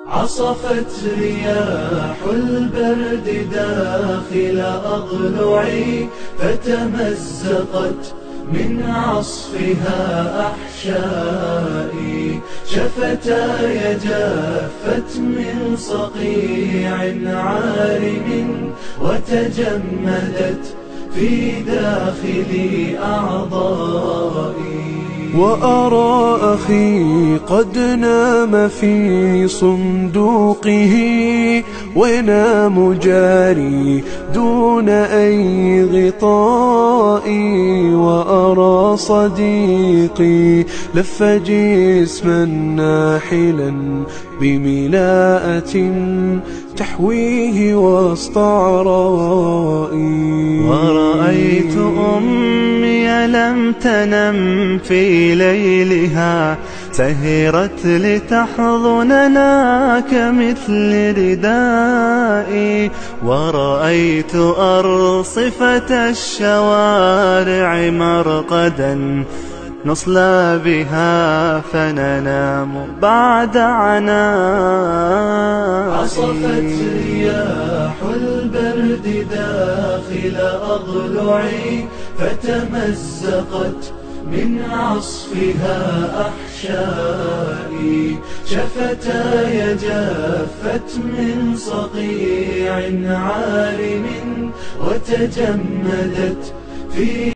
عصفت رياح البرد داخل أضلعي، فتمزقت من عصفها أحشائي. شفتاي جافت من صقيع عارم، وتجمدت في داخل أعضائي. وأرى أخي قد نام في صندوقه، وينام جاري دون أي غطاء. وأرى صديقي لف جسما ناحلا بملاءة تحويه وسط عرائي. ورأيت أمي لم تنم في ليلها، سهرت لتحضننا كمثل ردائي. ورأيت أرصفة الشوارع مرقدا، نصلى بها فننام بعد عناء. عصفت رياح البرد داخل أضلعي، فتمزقت من عصفها أحشائي. شفتاي جافت من صقيع عارم، وتجمدت في